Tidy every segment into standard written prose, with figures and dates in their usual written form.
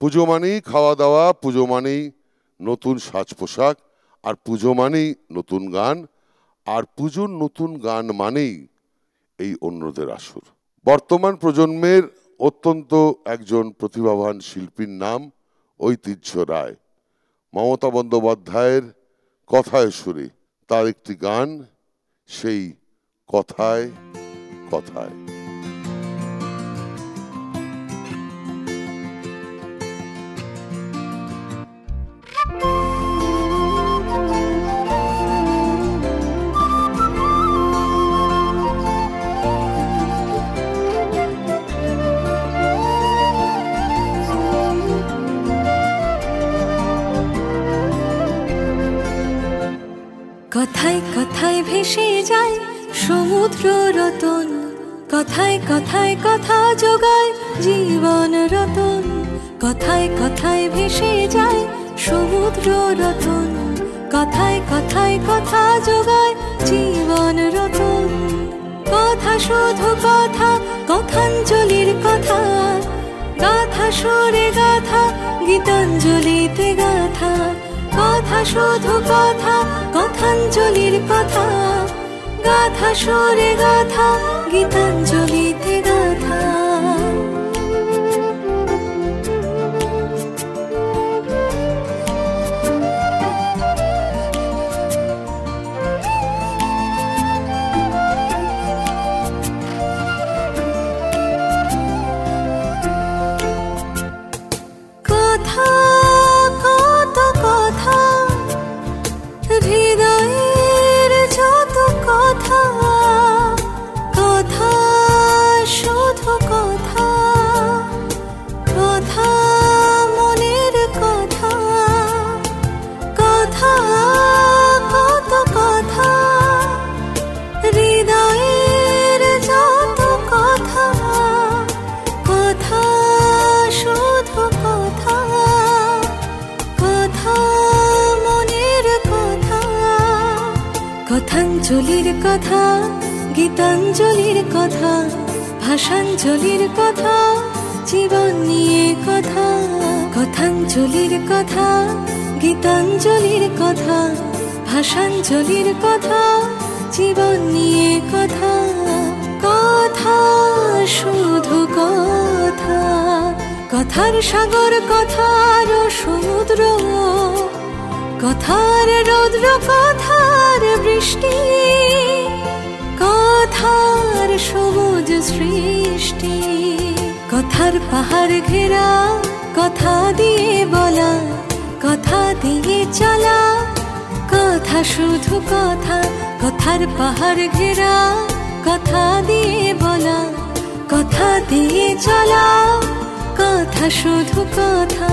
পুজো মানেই খাওয়া দাওয়া, পুজো মানেই নতুন সাজ পোশাক, আর পুজো মানেই নতুন গান, আর পুজোর নতুন গান মানেই এই অন্যদের আসর। বর্তমান প্রজন্মের অত্যন্ত একজন প্রতিভাবান শিল্পীর নাম ঐতিহ্য রায়। মমতা বন্দ্যোপাধ্যায়ের কথায় সুরে তার একটি গান, সেই কথায় কথায়। কথায় কথায় ভেসে যায় সমুদ্র রতন, কথায় কথায় কথা যোগায় জীবন রতন। কথায় কথায় ভেসে যায় সমুদ্র রতন, কথায় কথায় কথা যোগায় জীবন রতন। কথা শুধু কথা, কথাঞ্জলির কথা, গাথা সুরে গাথা, গীতাঞ্জলিতে গাথা। কথা শুধু কথা, কথাঞ্জলির কথা, গাথা সুরে গাথা, গীতাঞ্জলিতে গাথা। হৃদয়ের যত কথা, কথা শুধু কথা, কথা মনের কথা, কথা কত কথা। হৃদয়ের যত কথা, কথা শুধু কথা, কথা মনের কথা। কথাঞ্জলির কথা, গীতাঞ্জলির কথা, ভাষাঞ্জলির কথা, জীবন নিয়ে কথা। কথাঞ্জলির কথা, গীতাঞ্জলির কথা, ভাষাঞ্জলির কথা, জীবন নিয়ে কথা। কথা শুধু কথা, কথার সাগর, কথার সমুদ্র, কথার রৌদ্র, কথার বৃষ্টি, কথার সবুজ সৃষ্টি। কথার পাহাড় ঘেরা, কথা দিয়ে বলা, কথা দিয়ে চলা। কথা শুধু কথা, কথার পাহাড় ঘেরা, কথা দিয়ে বলা, কথা দিয়ে চলা। কথা শুধু কথা।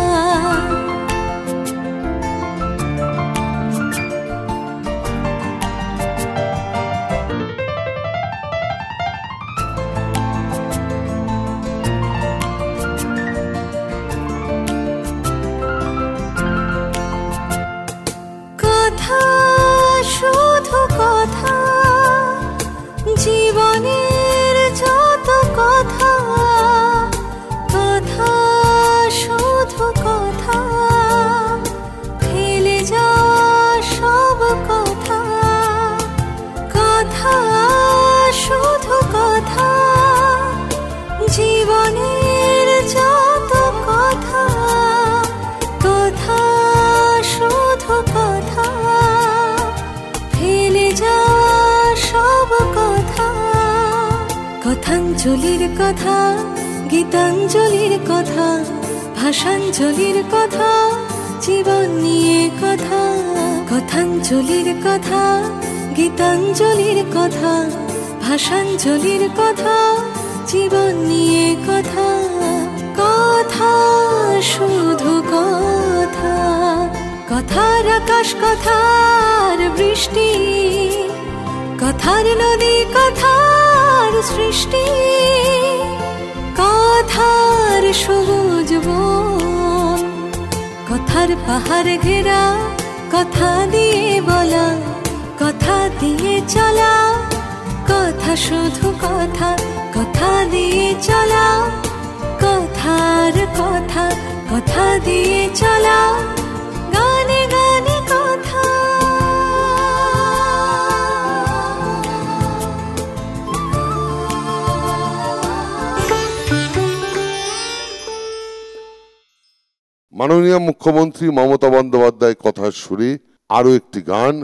শুধু কথা, জীবনের যত কথা, কথা শুধু কথা। ফেলে যাওয়া সব কথা, কথা শুধু কথা। জীবনের যত কথা, কথা শুধু কথা। ফেলে যাওয়া সব কথা। কথাঞ্জলির কথা, গীতাঞ্জলির কথা, ভাষাঞ্জলির কথা, জীবন নিয়ে কথা। কথাঞ্জলির কথা, গীতাঞ্জলির কথা, ভাষাঞ্জলির কথা, জীবন নিয়ে কথা। কথা শুধু কথা, কথার আকাশ, কথার বৃষ্টি, কথার নদী, কথার সৃষ্টি। কথার সবুজ বন, কথার পাহাড় ঘেরা, কথা দিয়ে বলা, কথা দিয়ে চলা, কথা শুধু কথা, কথা দিয়ে চলা, কথার কথা, কথা দিয়ে চলা, গানে গানে কথা। মাননীয় মুখ্যমন্ত্রী মমতা বন্দ্যোপাধ্যায় কথার সুরে আরো একটি গান,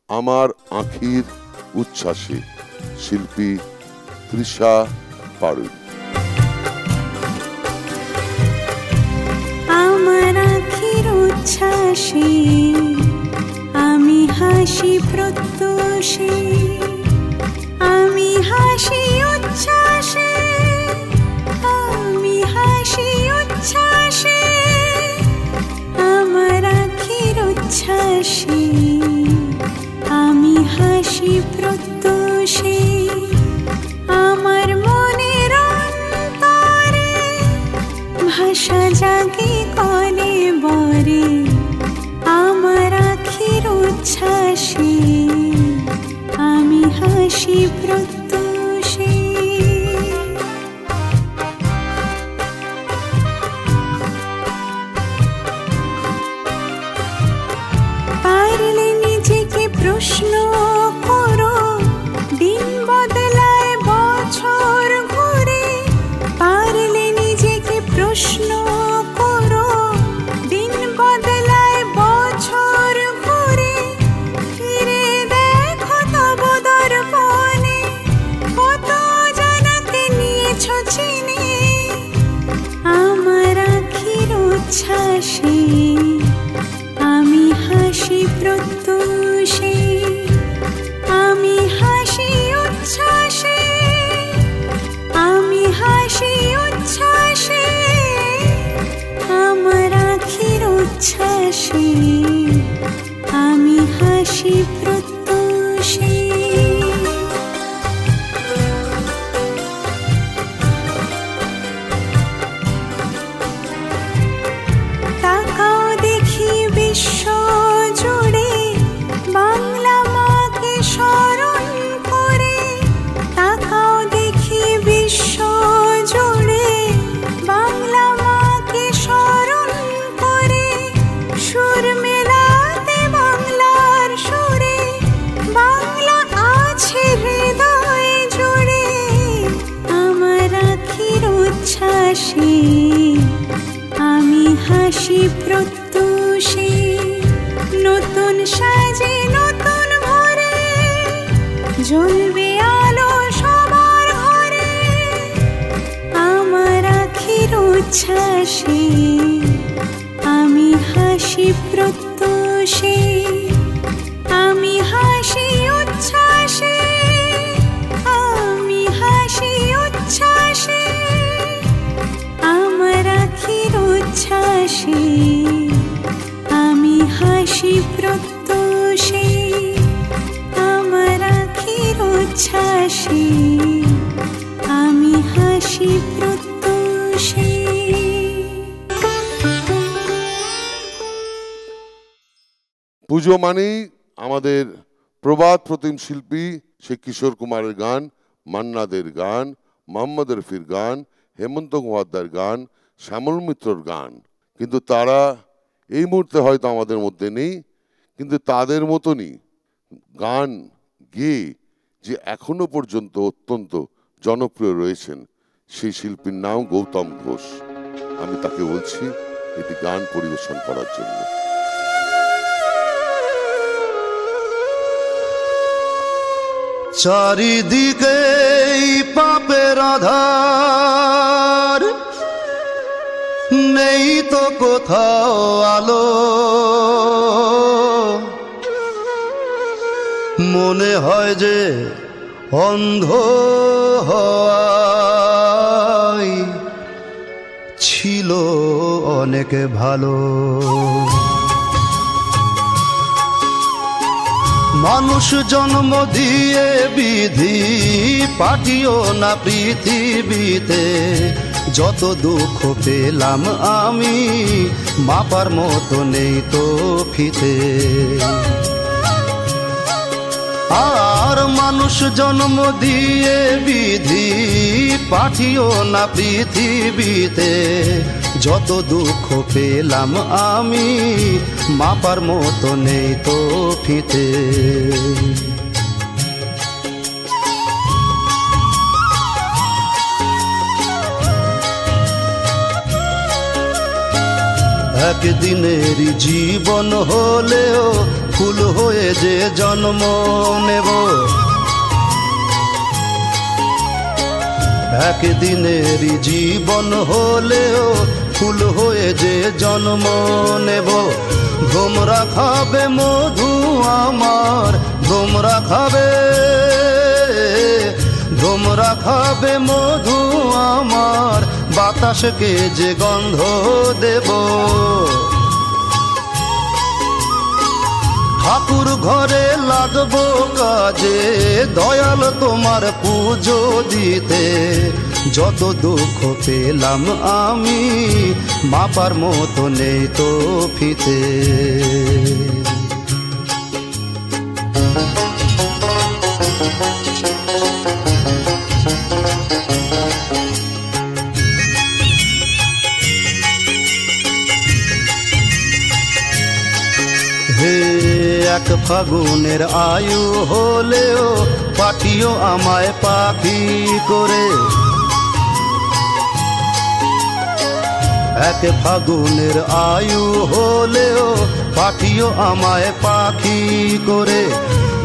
আমার আঁখির উচ্ছ্বাসে, শিল্পী তৃষা পারুই। আমার আঁখির উচ্ছ্বাসে আমি হাসি প্রত্যুষে, আমি হাসি উচ্ছ্বাসে, আমি হাসি উচ্ছ্বাসে, আমার আঁখির উচ্ছ্বাসে আমি হাসি প্রত্যুষে, আমার মনের অন্তরে ভাষা জাগে কলে বরে, আমার আঁখির উচ্ছ্বাসে আমি হাসি প্রত্যুষে। পারলে নিজেকে প্রশ্ন করো, দিন বদলায় বছর ঘুরে, পারলে নিজেকে প্রশ্ন করো, দিন বদলায় বছর ঘুরে, ফিরে দেখো তব দর্পণে, কত জনকে নিয়েছ চিনে, আমার আঁখির উচ্ছ্বাসে আমি হাসি প্রত্যুষে, আমি হাসি উচ্ছ্বাসে, আমি হাসি উচ্ছ্বাসে, আমার আঁখির উচ্ছ্বাসে আমি হাসি প্রত্যুষে। তাকাও দেখি বিশ্ব জুড়ে বাংলা মাকে স্মরণ করে, তাকাও দেখি বিশ্ব জুড়ে বাংলা মাকে স্মরণ করে, সুর মেলাতে বাংলার সুরে, বাংলা আছে হৃদয় জুড়ে, আমার আঁখির উচ্ছ্বাসে আমি হাসি প্রত্যুষে, নতুন সাজে নতুন ভরে, জ্বলবে আলো সবার ঘরে, আমার আঁখির উচ্ছ্বাসে আমি হাসি প্রত্যুষে, আমি হাসি উচ্ছ্বাসে, আমি হাসি উচ্ছ্বাসে, আমার আঁখির উচ্ছ্বাসে আমি হাসি প্রত্যুষে, আমার আঁখির উচ্ছ্বাসে আমি হাসি প্রত্যুষে। পুজো মানেই আমাদের প্রবাদ প্রতিম শিল্পী সে কিশোর কুমারের গান, মান্নাদের গান, মোহাম্মদ রফির গান, হেমন্ত মুখোপাধ্যায়ের গান, শ্যামল মিত্রর গান, কিন্তু তারা এই মুহূর্তে হয়তো আমাদের মধ্যে নেই, কিন্তু তাদের মতনই গান গেয়ে যে এখনো পর্যন্ত অত্যন্ত জনপ্রিয় রয়েছেন, সেই শিল্পীর নাম গৌতম ঘোষ। আমি তাকে বলছি এটি গান পরিবেশন করার জন্য। চারিদিকে পাপের আধার, নেই তো কোথাও আলো, মনে হয় যে অন্ধ হওয়াই ছিল অনেক ভালো। মানুষ জন্ম দিয়ে বিধি পাঠিও না পৃথিবীতে, যত দুঃখ পেলাম আমি মাপার মতো নেই তো ফিতে। মানুষ জন্ম দিয়ে বিধি পাঠিও না পৃথিবীতে, যত দুঃখ পেলাম আমি মাপার মতো নেই তো ফিতে। একদিনেরই জীবন হলেও ফুল হয়ে যে জন্ম নেব, একদিনেরই জীবন হলেও ফুল হয়ে যে জন্ম নেব। তোমরা খাবে মধু আমার, তোমরা খাবে, তোমরা খাবে মধু আমার, বাতাসকে যে গন্ধ দেব। ঠাকুর ঘরে লাগবো কাজে, দয়াল তোমার পুজো দিতে, যত দুঃখ পেলাম আমি মাপার মতো নেই তো ফিতে। এক ফাগুনের আয়ু হলেও পাঠিও আমায় পাখি করে, এক ফাগুনের আয়ু হলেও পাঠিও আমায় পাখি করে।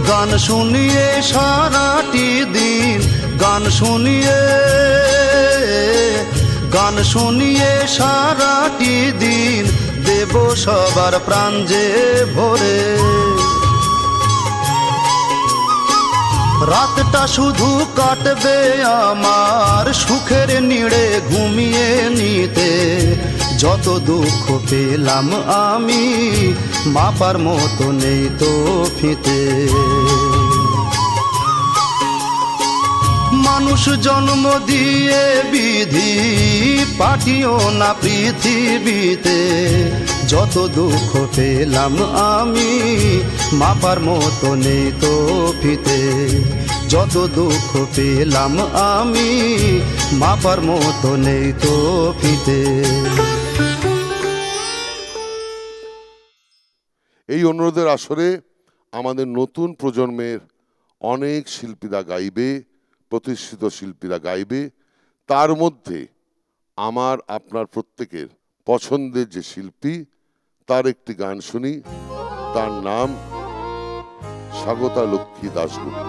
গান শুনিয়ে সারাটি দিন, গান শুনিয়ে, গান শুনিয়ে সারাটি দিন দেব সবার প্রাণ যে ভরে। রাতটা শুধু কাটবে আমার সুখের নিড়ে ঘুমিয়ে নিতে, যত দুঃখ পেলাম আমি মাপার মতো নেই তো ফিতে। মানুষ জন্ম দিয়ে বিধি পাঠিও না পৃথিবীতে, যত দুঃখ পেলাম আমি মাপার মতো নেই তো ফিতে, যত দুঃখ পেলাম আমি মাপার মতো নেই তো ফিতে। এই অনুরোধের আসরে আমাদের নতুন প্রজন্মের অনেক শিল্পীরা গাইবে, প্রতিষ্ঠিত শিল্পীরা গাইবে। তার মধ্যে আমার আপনার প্রত্যেকের পছন্দের যে শিল্পী তার একটি গান শুনি। তার নাম স্বাগতা লক্ষ্মী দাশগুপ্ত।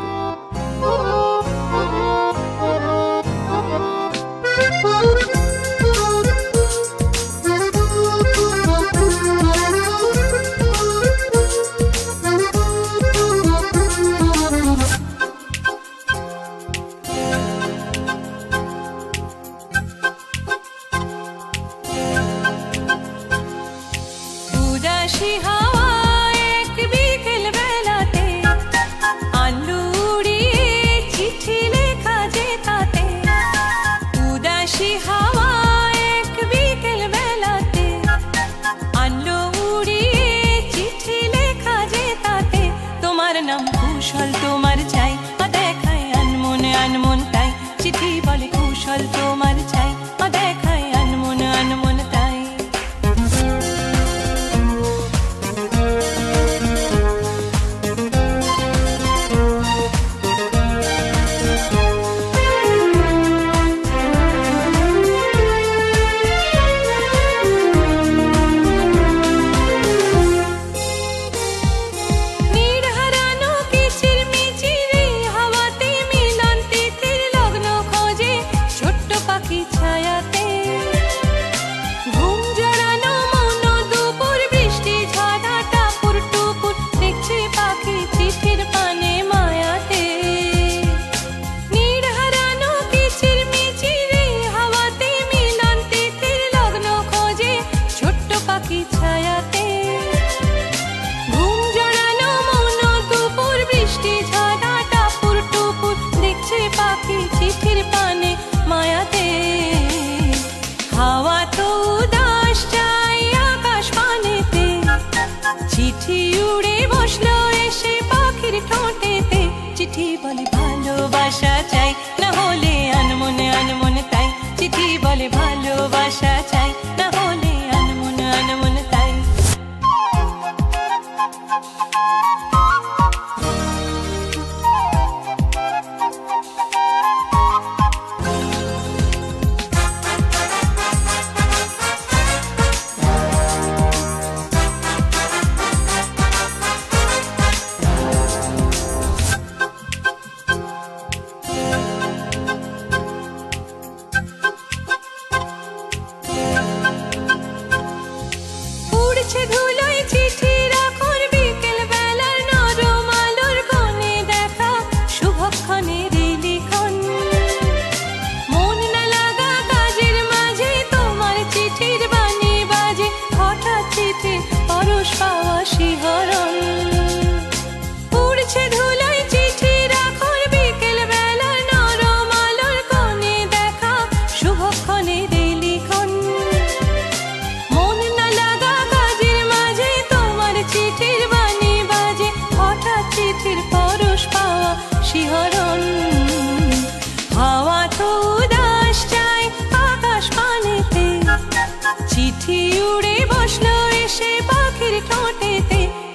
नीड़ हरानो की चिरमी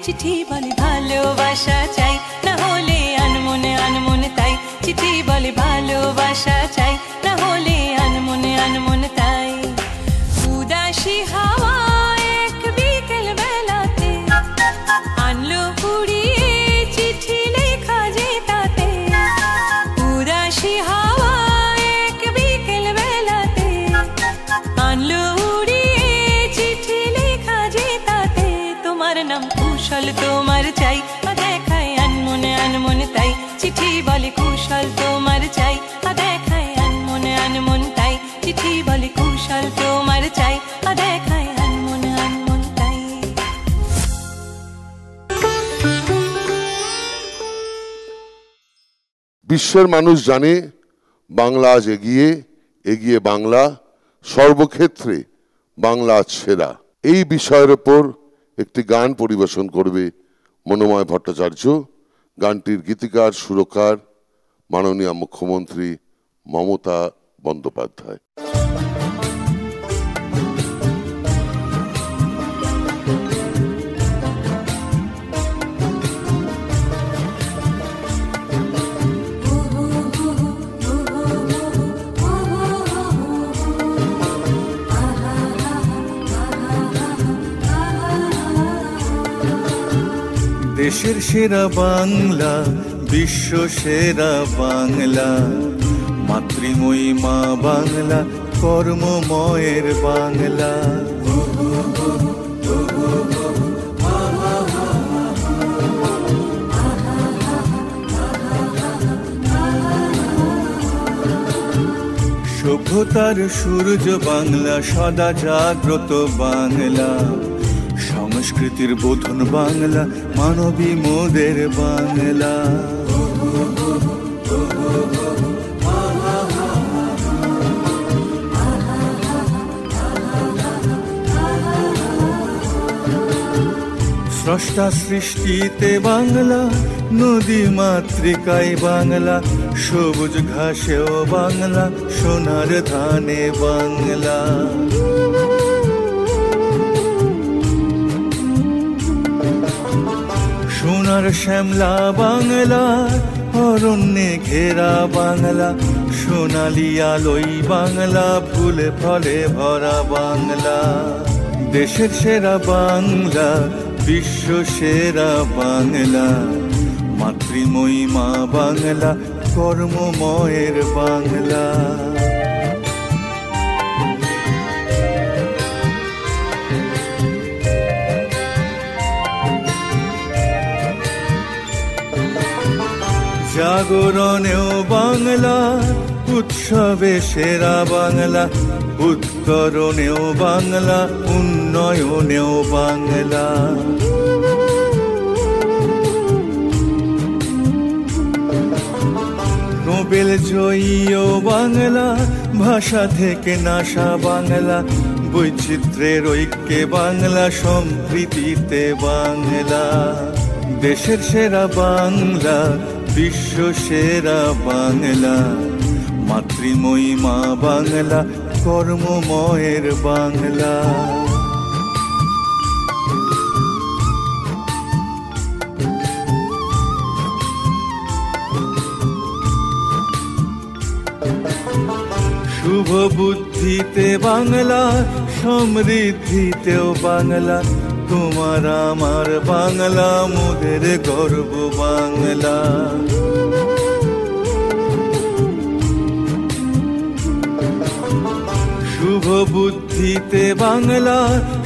চিঠি বলে ভালোবাসা চাই, না হলে আনমনে আনমনে তাই। চিঠি বলে ভালোবাসা চাই, না হলে আনমনে আনমনে তাই। উদাসী হাওয়া এক বিকেল বেলাতে আনলো কুড়িয়ে চিঠি লেখা যে তাতে। উদাসী হাওয়া এক বিকেল বেলাতে আনলো উড়িয়ে চিঠি লেখা যে তাতে। তোমার নাম কুশল তোমার চাই, দেখায় আনমনে আনমনে তাই। চিঠি বলে কুশল তোমার চাই, দেখায় আনমনে আনমন তাই। চিঠি বলে কুশল তোমার চাই, দেখায় আনমনে আনমন তাই। বিশ্বের মানুষ জানে বাংলা আজ এগিয়ে, এগিয়ে বাংলা, সর্বক্ষেত্রে বাংলা আজ সেরা। এই বিষয়ের ওপর একটি গান পরিবেশন করবে মনোময় ভট্টাচার্য। গানটির গীতিকার সুরকার মাননীয় মুখ্যমন্ত্রী মমতা বন্দ্যোপাধ্যায়। দেশের সেরা বাংলা, বিশ্ব সেরা বাংলা, মাতৃময়ী মা বাংলা, কর্মময়ের বাংলা। সভ্যতার সূর্য বাংলা, সদা জাগ্রত বাংলা, সংস্কৃতির বোধন বাংলা, মানবী মোদের বাংলা। স্রষ্টা সৃষ্টিতে বাংলা, নদী মাতৃকায় বাংলা, সবুজ ঘাসেও বাংলা, সোনার ধানে বাংলা। সোনার শ্যামলা বাংলা, অরণ্যে ঘেরা বাংলা, সোনালি আলোই বাংলা, ফুলে ফলে ভরা বাংলা। দেশের সেরা বাংলা, বিশ্ব সেরা বাংলা, মাতৃময়ী মা বাংলা, কর্মময়ের বাংলা। জাগরণেও বাংলা, উৎসবে সেরা বাংলা, উত্তরণেও বাংলা, উন্নয়নেও বাংলা। নোবেল জয়ীও বাংলা, ভাষা থেকে নাশা বাংলা, বৈচিত্র্যের ঐক্যে বাংলা, সম্প্রীতিতে বাংলা। দেশের সেরা বাংলা, বিশ্ব সেরা বাংলা, মাতৃময়ী মা বাংলা, কর্মময়ের বাংলা। শুভ বুদ্ধিতে বাংলা, সমৃদ্ধিতেও বাংলা, তোমার আমার বাংলা, মোদের গর্ব বাংলা। শুভ বুদ্ধিতে বাংলা,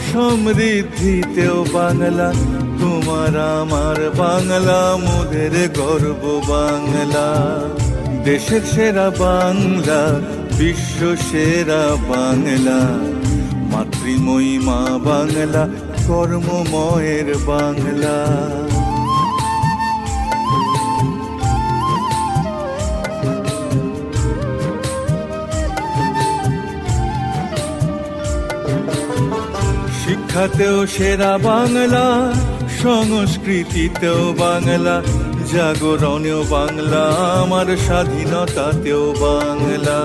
সমৃদ্ধিতেও বাংলা, তোমার আমার বাংলা, মোদের গর্ব বাংলা। দেশের সেরা বাংলা, বিশ্ব সেরা বাংলা, মাতৃময়ী মা বাংলা, কর্মময়ের বাংলা। শিক্ষাতেও সেরা বাংলা, সংস্কৃতিতেও বাংলা, জাগরণেও বাংলা, আমার স্বাধীনতাতেও বাংলা।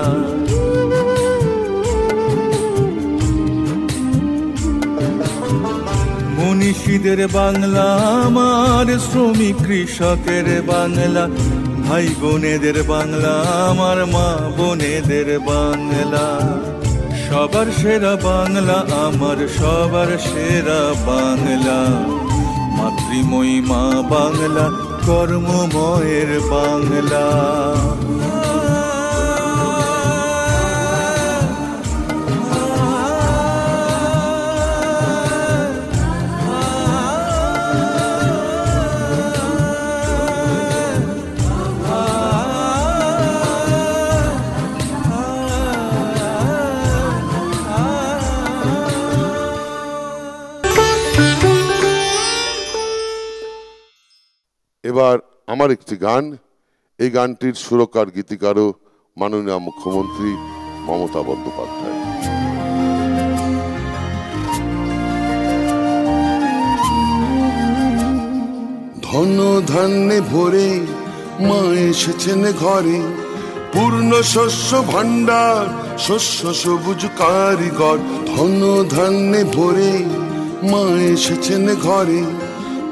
মনীষীদের বাংলা আমার, শ্রমিক কৃষকের বাংলা, ভাই বোনেদের বাংলা আমার, মা বোনেদের বাংলা। সবার সেরা বাংলা আমার, সবার সেরা বাংলা, মাতৃময়ী মা বাংলা, কর্মময়ের বাংলা। এবার আমার একটি গান, এই গানটির সুরকার গীতিকারও মাননীয় মুখ্যমন্ত্রী মমতা বন্দ্যোপাধ্যায়। ধন ধান্যে ভরে মা এসেছেন ঘরে, পূর্ণ শস্য ভাণ্ডার, শস্য সবুজ কারিগর। ধন ধান্যে ভরে মা এসেছেন ঘরে,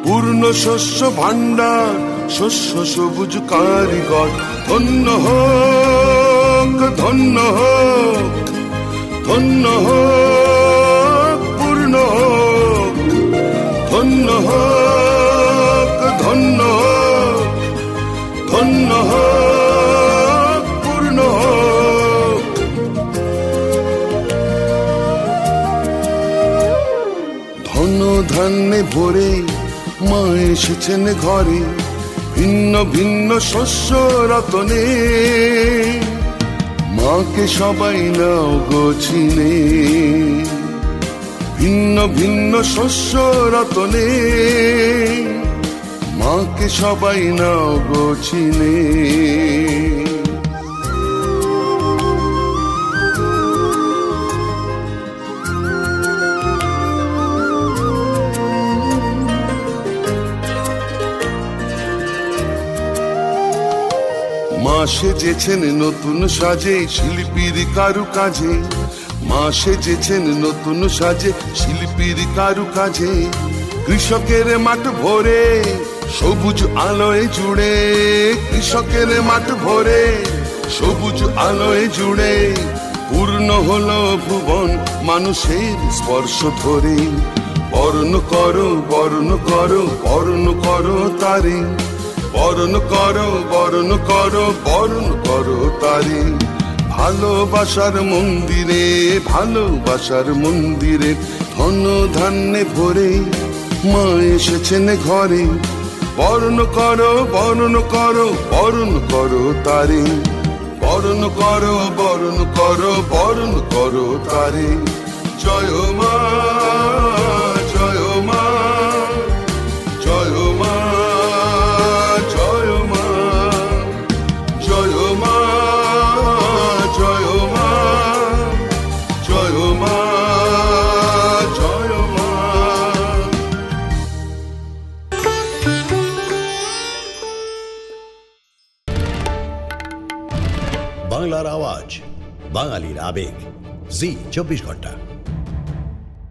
পূর্ণ শস্য ভাণ্ডার, শস্য সবুজ কারিগর। ধন্য হোক, ধন্য হোক, ধন্য হোক, পূর্ণ হোক, ধন্য হোক, ধন্য হোক, ধন্য হোক, পূর্ণ হোক। ধন ধান্যে ভরে মা এসেছেন ঘরে, ভিন্ন ভিন্ন শস্য রতনে, মাকে সবাই নাও গো চিনে। ভিন্ন ভিন্ন শস্য রতনে, মাকে সবাই নাও গো চিনে। মা সেজেছেন নতুন সাজে শিল্পীর কারু কাজে, মা সেজেছেন নতুন সাজে শিল্পীর কারু কাজে। কৃষকের মাঠ ভরে সবুজ আলোয় জুড়ে, কৃষকের মাঠ ভরে সবুজ আলোয় জুড়ে। পূর্ণ হলো ভুবন মানুষের স্পর্শ ধরে, বরণ করো, বরণ করো, বরণ করো তারে, বরণ করো, বরণ করো, বরণ করো তারে। ভালোবাসার মন্দিরে, ভালোবাসার মন্দিরে, ধন ধান্যে ভরে মা এসেছেন ঘরে। বরণ করো, বরণ করো, বরণ করো তারে, বরণ করো, বরণ করো, বরণ করো তারে। জয় মা, জয় মা, জয় মা, জয় মা, জয় মা, জয় মা, জয় মা, জয় মা। বাংলার আওয়াজ, বাঙালির আবেগ, জি 24 ঘন্টা।